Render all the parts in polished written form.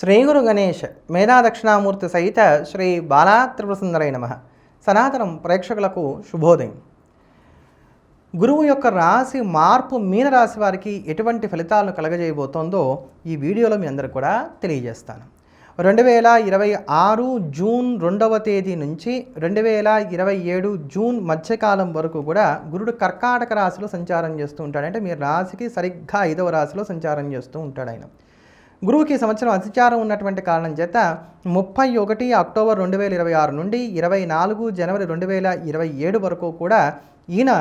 శ్రీగురు గణేష్ మేధాదక్షిణామూర్తి సహిత శ్రీ బాలా త్రిపురసుందరై నమః. సనాతనం ప్రేక్షకులకు శుభోదయం. గురువు యొక్క రాశి మార్పు మీనరాశి వారికి ఎటువంటి ఫలితాలను కలగజేయబోతోందో ఈ వీడియోలో మీ అందరికీ కూడా తెలియజేస్తాను. 2026 జూన్ 2వ తేదీ నుంచి 2027 జూన్ మధ్యకాలం వరకు కూడా గురుడు కర్కాటక రాశిలో సంచారం చేస్తూ ఉంటాడు. అంటే మీ రాశికి సరిగ్గా 5వ రాశిలో సంచారం చేస్తూ ఉంటాడు ఆయన. గురువుకి సంవత్సరం అతిచారం ఉన్నటువంటి కారణం చేత 31 అక్టోబర్ 2026 నుండి 24 జనవరి 2027 వరకు కూడా ఈయన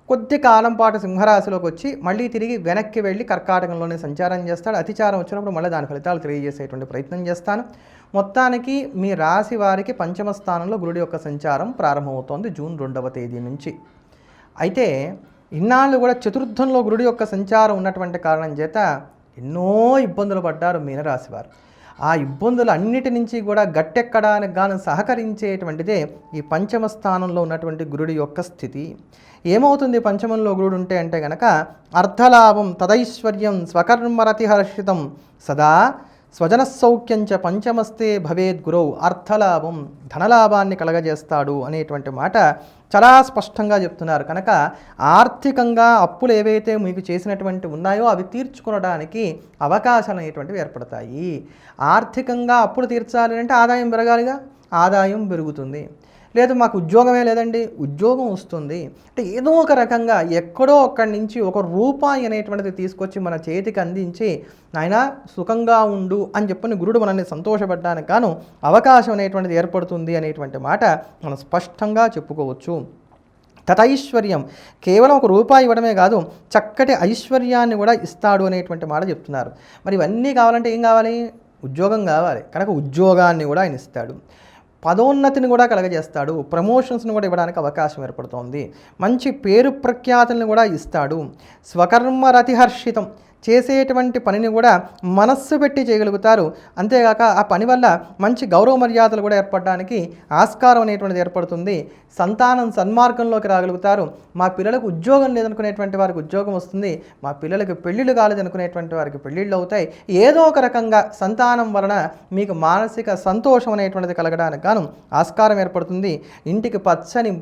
కొద్ది కాలం పాటు సింహరాశిలోకి వచ్చి మళ్ళీ తిరిగి వెనక్కి వెళ్ళి కర్కాటకంలోనే సంచారం చేస్తాడు. అతిచారం వచ్చినప్పుడు మళ్ళీ దాని ఫలితాలు తెలియజేసేటువంటి ప్రయత్నం చేస్తాను. మొత్తానికి మీ రాశి వారికి పంచమ స్థానంలో గురుడి యొక్క సంచారం ప్రారంభమవుతోంది జూన్ 2వ తేదీ నుంచి. అయితే ఇన్నాళ్ళు కూడా చతుర్థంలో గురుడి యొక్క సంచారం ఉన్నటువంటి కారణం చేత ఎన్నో ఇబ్బందులు పడ్డారు మీనరాశి వారు. ఆ ఇబ్బందులు అన్నిటి నుంచి కూడా గట్టెక్కడానికి గాను సహకరించేటువంటిదే ఈ పంచమ స్థానంలో ఉన్నటువంటి గురుడి యొక్క స్థితి. ఏమవుతుంది పంచమంలో గురుడు ఉంటే అంటే కనుక అర్థలాభం తదైశ్వర్యం స్వకర్మరతిహర్షితం సదా స్వజన సౌఖ్యంచ పంచమస్తే భవేద్ గురౌ. అర్థలాభం ధనలాభాన్ని కలగజేస్తాడు అనేటువంటి మాట చాలా స్పష్టంగా చెప్తున్నారు. కనుక ఆర్థికంగా అప్పులు ఏవైతే మీకు చేసినటువంటి ఉన్నాయో అవి తీర్చుకోవడానికి అవకాశాలు అనేటువంటివి ఏర్పడతాయి. ఆర్థికంగా అప్పులు తీర్చాలి అంటే ఆదాయం పెరగాలిగా, ఆదాయం పెరుగుతుంది. లేదు మాకు ఉద్యోగమే లేదండి, ఉద్యోగం వస్తుంది. అంటే ఏదో ఒక రకంగా ఎక్కడో ఒక్కడి నుంచి ఒక రూపాయి అనేటువంటిది తీసుకొచ్చి మన చేతికి అందించి నాయన సుఖంగా ఉండు అని చెప్పని గురుడు మనల్ని సంతోషపడడానికి గాను అవకాశం అనేటువంటిది ఏర్పడుతుంది అనేటువంటి మాట మనం స్పష్టంగా చెప్పుకోవచ్చు. తదైశ్వర్యం కేవలం ఒక రూపాయి ఇవ్వడమే కాదు, చక్కటి ఐశ్వర్యాన్ని కూడా ఇస్తాడు అనేటువంటి మాట చెప్తున్నారు. మరి ఇవన్నీ కావాలంటే ఏం కావాలి? ఉద్యోగం కావాలి. కనుక ఉద్యోగాన్ని కూడా ఆయన ఇస్తాడు. పదోన్నతిని కూడా కలగజేస్తాడు. ప్రమోషన్స్ని కూడా ఇవ్వడానికి అవకాశం ఏర్పడుతోంది. మంచి పేరు ప్రఖ్యాతులను కూడా ఇస్తాడు. స్వకర్మరతిహర్షితం చేసేటువంటి పనిని కూడా మనస్సు పెట్టి చేయగలుగుతారు. అంతేగాక ఆ పని వల్ల మంచి గౌరవ మర్యాదలు కూడా ఏర్పడడానికి ఆస్కారం అనేటువంటిది ఏర్పడుతుంది. సంతానం సన్మార్గంలోకి రాగలుగుతారు. మా పిల్లలకు ఉద్యోగం లేదనుకునేటువంటి వారికి ఉద్యోగం వస్తుంది. మా పిల్లలకు పెళ్ళిళ్ళు కాలేదనుకునేటువంటి వారికి పెళ్ళిళ్ళు అవుతాయి. ఏదో ఒక రకంగా సంతానం వలన మీకు మానసిక సంతోషం అనేటువంటిది కలగడానికి గాను ఆస్కారం ఏర్పడుతుంది. ఇంటికి పచ్చని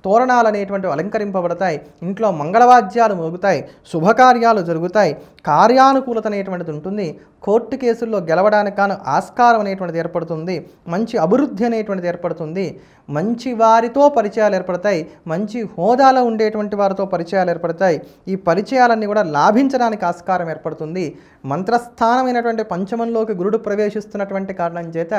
తోరణాలు అనేటువంటివి అలంకరింపబడతాయి. ఇంట్లో మంగళవాద్యాలు మోగుతాయి. శుభకార్యాలు జరుగుతాయి. కార్యానుకూలత అనేటువంటిది ఉంటుంది. కోర్టు కేసుల్లో గెలవడానికి గాను ఆస్కారం అనేటువంటిది ఏర్పడుతుంది. మంచి అభివృద్ధి అనేటువంటిది ఏర్పడుతుంది. మంచి వారితో పరిచయాలు ఏర్పడతాయి. మంచి హోదాలో ఉండేటువంటి వారితో పరిచయాలు ఏర్పడతాయి. ఈ పరిచయాలన్నీ కూడా లాభించడానికి ఆస్కారం ఏర్పడుతుంది. మంత్రస్థానమైనటువంటి పంచమంలోకి గురుడు ప్రవేశిస్తున్నటువంటి కారణం చేత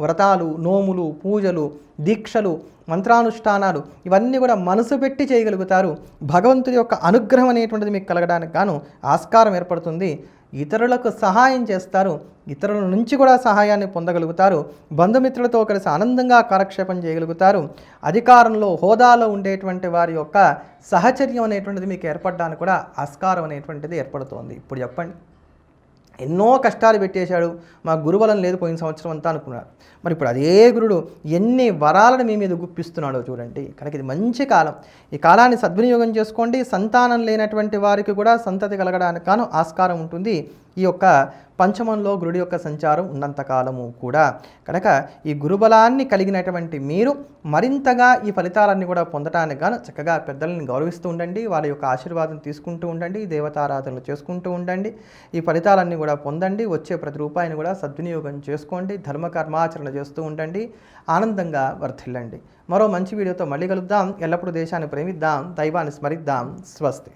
వ్రతాలు, నోములు, పూజలు, దీక్షలు, మంత్రానుష్ఠానాలు ఇవన్నీ కూడా మనసు పెట్టి చేయగలుగుతారు. భగవంతుడి యొక్క అనుగ్రహం అనేటువంటిది మీకు కలగడానికి గాను ఆస్కారం ఏర్పడుతుంది. ఇతరులకు సహాయం చేస్తారు. ఇతరుల నుంచి కూడా సహాయాన్ని పొందగలుగుతారు. బంధుమిత్రులతో కలిసి ఆనందంగా కాలక్షేపం చేయగలుగుతారు. అధికారంలో హోదాలో ఉండేటువంటి వారి యొక్క సహచర్యం అనేటువంటిది మీకు ఏర్పడడానికి కూడా ఆస్కారం అనేటువంటిది ఏర్పడుతోంది. ఇప్పుడు చెప్పండి, ఎన్నో కష్టాలు పెట్టేశాడు, మా గురుబలం లేదు పోయిన సంవత్సరం అంతా అనుకున్నాడు. మరి ఇప్పుడు అదే గురుడు ఎన్ని వరాలను మీ మీద గుప్పిస్తున్నాడో చూడండి. కనుక ఇది మంచి కాలం. ఈ కాలాన్ని సద్వినియోగం చేసుకోండి. సంతానం లేనటువంటి వారికి కూడా సంతతి కలగడానికి గాను ఆస్కారం ఉంటుంది ఈ యొక్క పంచమంలో గురుడి యొక్క సంచారం ఉన్నంతకాలము కూడా. కనుక ఈ గురుబలాన్ని కలిగినటువంటి మీరు మరింతగా ఈ ఫలితాలన్నీ కూడా పొందటానికి గాను చక్కగా పెద్దలను గౌరవిస్తూ ఉండండి. వాళ్ళ యొక్క ఆశీర్వాదం తీసుకుంటూ ఉండండి. దేవతారాధనలు చేసుకుంటూ ఉండండి. ఈ ఫలితాలన్నీ కూడా పొందండి. వచ్చే ప్రతి రూపాయిని కూడా సద్వినియోగం చేసుకోండి. ధర్మ కర్మాచరణ చేస్తూ ఉండండి. ఆనందంగా వర్ధిల్లండి. మరో మంచి వీడియోతో మళ్ళీ కలుద్దాం. ఎల్లప్పుడూ దేశాన్ని ప్రేమిద్దాం, దైవాన్ని స్మరిద్దాం. స్వస్తి.